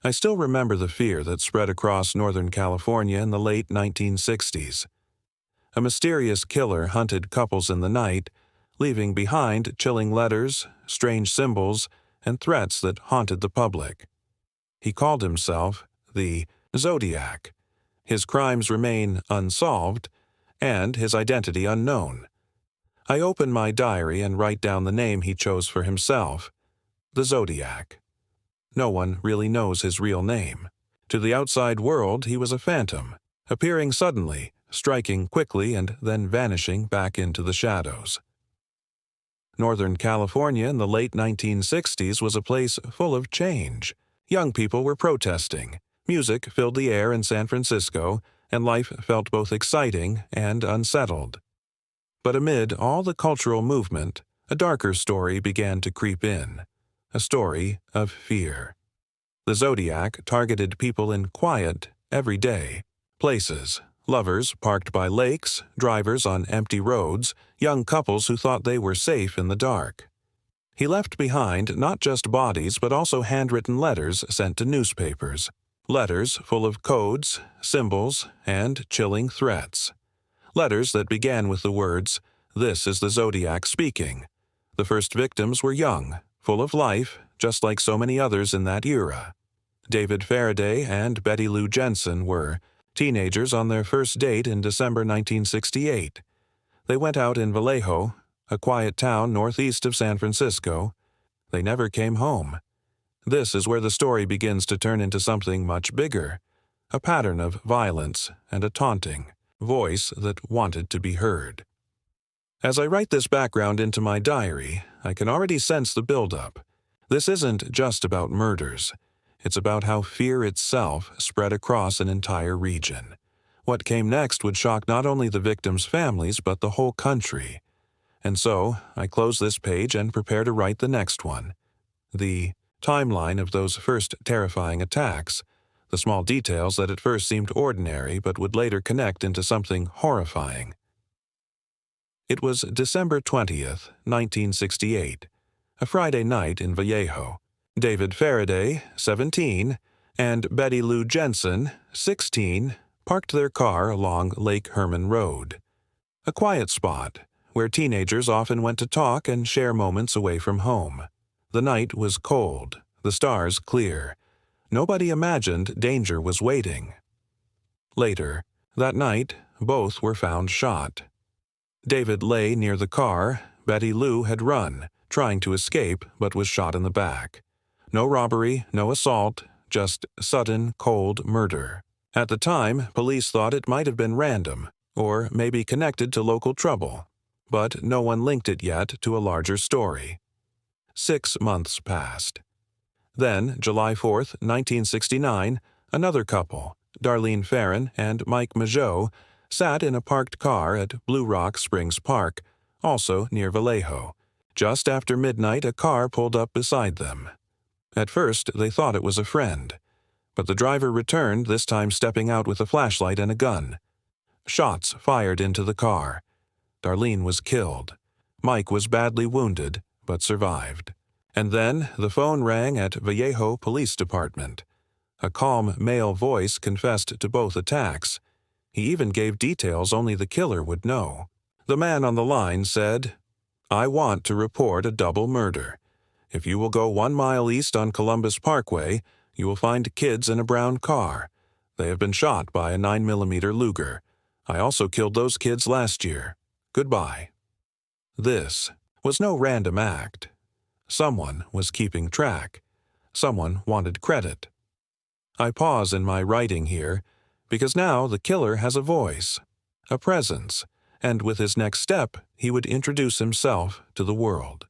I still remember the fear that spread across Northern California in the late 1960s. A mysterious killer hunted couples in the night, leaving behind chilling letters, strange symbols, and threats that haunted the public. He called himself the Zodiac. His crimes remain unsolved, and his identity unknown. I open my diary and write down the name he chose for himself, the Zodiac. No one really knows his real name. To the outside world, he was a phantom, appearing suddenly, striking quickly, and then vanishing back into the shadows. Northern California in the late 1960s was a place full of change. Young people were protesting, music filled the air in San Francisco, and life felt both exciting and unsettled. But amid all the cultural movement, a darker story began to creep in, a story of fear. The Zodiac targeted people in quiet, everyday places. Lovers parked by lakes, drivers on empty roads, young couples who thought they were safe in the dark. He left behind not just bodies but also handwritten letters sent to newspapers, letters full of codes, symbols, and chilling threats. Letters that began with the words, "This is the Zodiac speaking." The first victims were young, full of life, just like so many others in that era. David Faraday and Betty Lou Jensen were teenagers on their first date in December 1968. They went out in Vallejo, a quiet town northeast of San Francisco. They never came home. This is where the story begins to turn into something much bigger, a pattern of violence and a taunting voice that wanted to be heard. As I write this background into my diary, I can already sense the buildup. This isn't just about murders. It's about how fear itself spread across an entire region. What came next would shock not only the victims' families but the whole country. And so, I close this page and prepare to write the next one. The timeline of those first terrifying attacks, the small details that at first seemed ordinary but would later connect into something horrifying. It was December 20th, 1968, a Friday night in Vallejo. David Faraday, 17, and Betty Lou Jensen, 16, parked their car along Lake Herman Road, a quiet spot where teenagers often went to talk and share moments away from home. The night was cold, the stars clear. Nobody imagined danger was waiting. Later, that night, both were found shot. David lay near the car. Betty Lou had run, trying to escape, but was shot in the back. No robbery, no assault, just sudden, cold murder. At the time, police thought it might have been random, or maybe connected to local trouble, but no one linked it yet to a larger story. 6 months passed. Then, July 4th, 1969, another couple, Darlene Farron and Mike Mageau, sat in a parked car at Blue Rock Springs Park, also near Vallejo. Just after midnight, a car pulled up beside them. At first, they thought it was a friend, but the driver returned, this time stepping out with a flashlight and a gun. Shots fired into the car. Darlene was killed. Mike was badly wounded, but survived. And then the phone rang at Vallejo Police Department. A calm male voice confessed to both attacks. He even gave details only the killer would know. The man on the line said, "I want to report a double murder. If you will go 1 mile east on Columbus Parkway, you will find kids in a brown car. They have been shot by a 9mm Luger. I also killed those kids last year. Goodbye." This was no random act. Someone was keeping track. Someone wanted credit. I pause in my writing here, because now the killer has a voice, a presence, and with his next step, he would introduce himself to the world.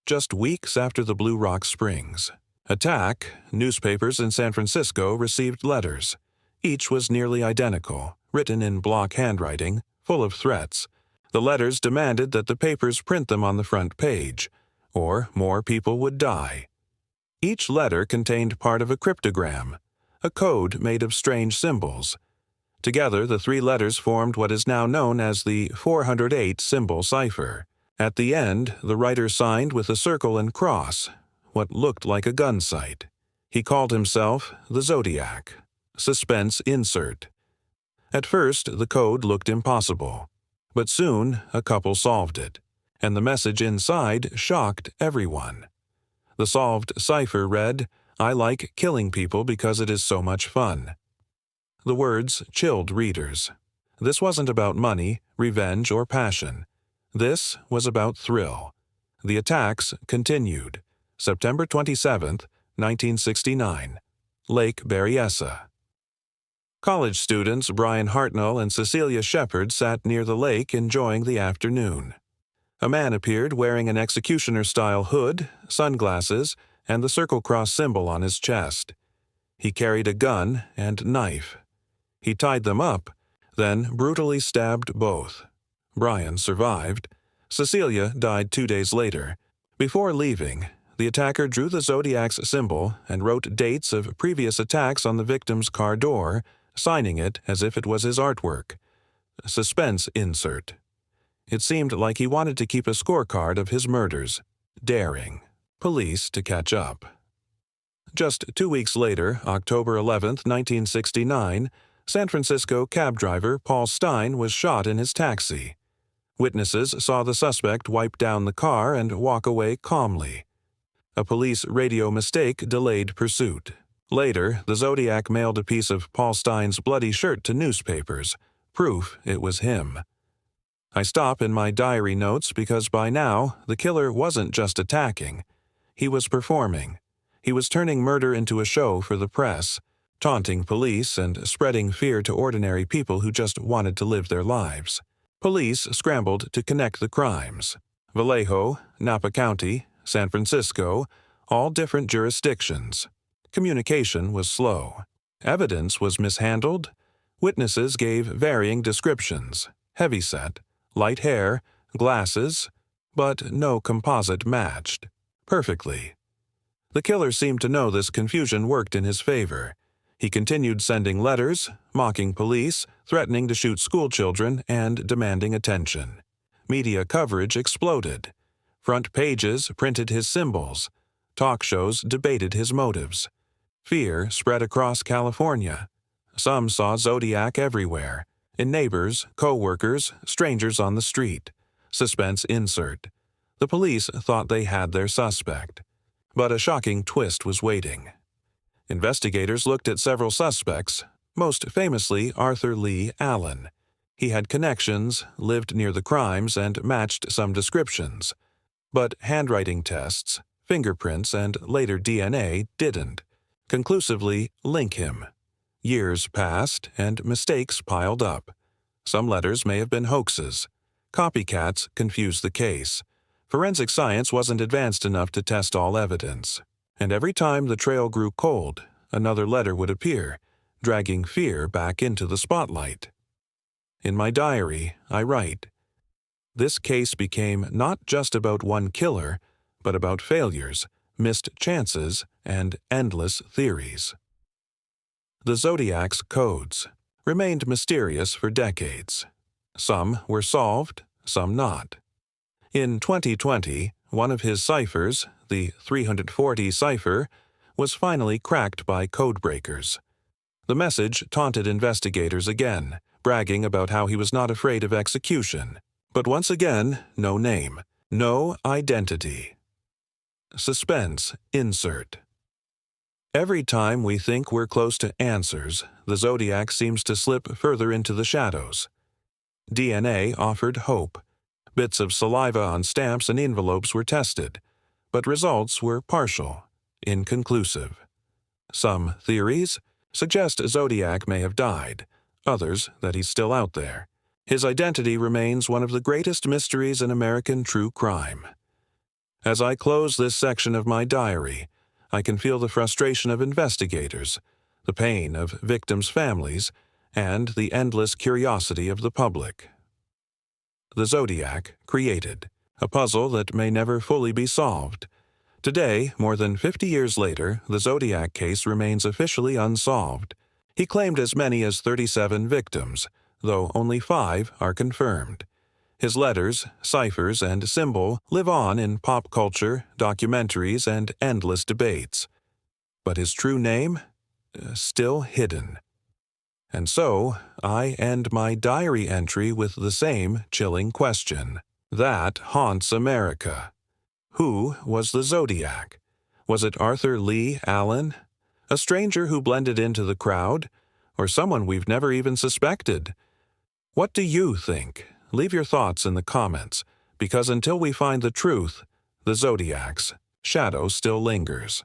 Just weeks after the Blue Rock Springs attack, newspapers in San Francisco received letters. Each was nearly identical, written in block handwriting, full of threats. The letters demanded that the papers print them on the front page, or more people would die. Each letter contained part of a cryptogram, a code made of strange symbols. Together, the 3 letters formed what is now known as the 408 symbol cipher. At the end, the writer signed with a circle and cross, what looked like a gun sight. He called himself the Zodiac. Suspense insert. At first, the code looked impossible, but soon a couple solved it, and the message inside shocked everyone. The solved cipher read, "I like killing people because it is so much fun." The words chilled readers. This wasn't about money, revenge, or passion. This was about thrill. The attacks continued. September 27, 1969. Lake Berryessa. College students Brian Hartnell and Cecilia Shepard sat near the lake enjoying the afternoon. A man appeared wearing an executioner-style hood, sunglasses, and the circle cross symbol on his chest. He carried a gun and knife. He tied them up, then brutally stabbed both. Brian survived. Cecilia died 2 days later. Before leaving, the attacker drew the Zodiac's symbol and wrote dates of previous attacks on the victim's car door, signing it as if it was his artwork. Suspense insert. It seemed like he wanted to keep a scorecard of his murders. Daring. Police to catch up. Just 2 weeks later, October 11, 1969, San Francisco cab driver Paul Stine was shot in his taxi. Witnesses saw the suspect wipe down the car and walk away calmly. A police radio mistake delayed pursuit. Later, the Zodiac mailed a piece of Paul Stine's bloody shirt to newspapers, proof it was him. I stop in my diary notes because by now, the killer wasn't just attacking. He was performing. He was turning murder into a show for the press, taunting police and spreading fear to ordinary people who just wanted to live their lives. Police scrambled to connect the crimes. Vallejo, Napa County, San Francisco, all different jurisdictions. Communication was slow. Evidence was mishandled. Witnesses gave varying descriptions: heavyset, light hair, glasses, but no composite matched perfectly. The killer seemed to know this confusion worked in his favor. He continued sending letters, mocking police, threatening to shoot schoolchildren, and demanding attention. Media coverage exploded. Front pages printed his symbols. Talk shows debated his motives. Fear spread across California. Some saw Zodiac everywhere, in neighbors, co-workers, strangers on the street. Suspense insert. The police thought they had their suspect. But a shocking twist was waiting. Investigators looked at several suspects, most famously Arthur Lee Allen. He had connections, lived near the crimes, and matched some descriptions. But handwriting tests, fingerprints, and later DNA didn't conclusively link him. Years passed, and mistakes piled up. Some letters may have been hoaxes. Copycats confused the case. Forensic science wasn't advanced enough to test all evidence. And every time the trail grew cold, another letter would appear, dragging fear back into the spotlight. In my diary, I write, "This case became not just about one killer, but about failures, missed chances, and endless theories." The Zodiac's codes remained mysterious for decades. Some were solved, some not. In 2020, one of his ciphers, the 340 cipher, was finally cracked by codebreakers. The message taunted investigators again, bragging about how he was not afraid of execution. But once again, no name, no identity. Suspense insert. Every time we think we're close to answers, the Zodiac seems to slip further into the shadows. DNA offered hope. Bits of saliva on stamps and envelopes were tested, but results were partial, inconclusive. Some theories suggest Zodiac may have died, others that he's still out there. His identity remains one of the greatest mysteries in American true crime. As I close this section of my diary, I can feel the frustration of investigators, the pain of victims' families, and the endless curiosity of the public. The Zodiac created, a puzzle that may never fully be solved. Today, more than 50 years later, the Zodiac case remains officially unsolved. He claimed as many as 37 victims, though only 5 are confirmed. His letters, ciphers, and symbol live on in pop culture, documentaries, and endless debates. but his true name? Still hidden. And so, I end my diary entry with the same chilling question. That haunts America. Who was the Zodiac? Was it Arthur Lee Allen? A stranger who blended into the crowd? Or someone we've never even suspected? What do you think? Leave your thoughts in the comments, because until we find the truth, the Zodiac's shadow still lingers.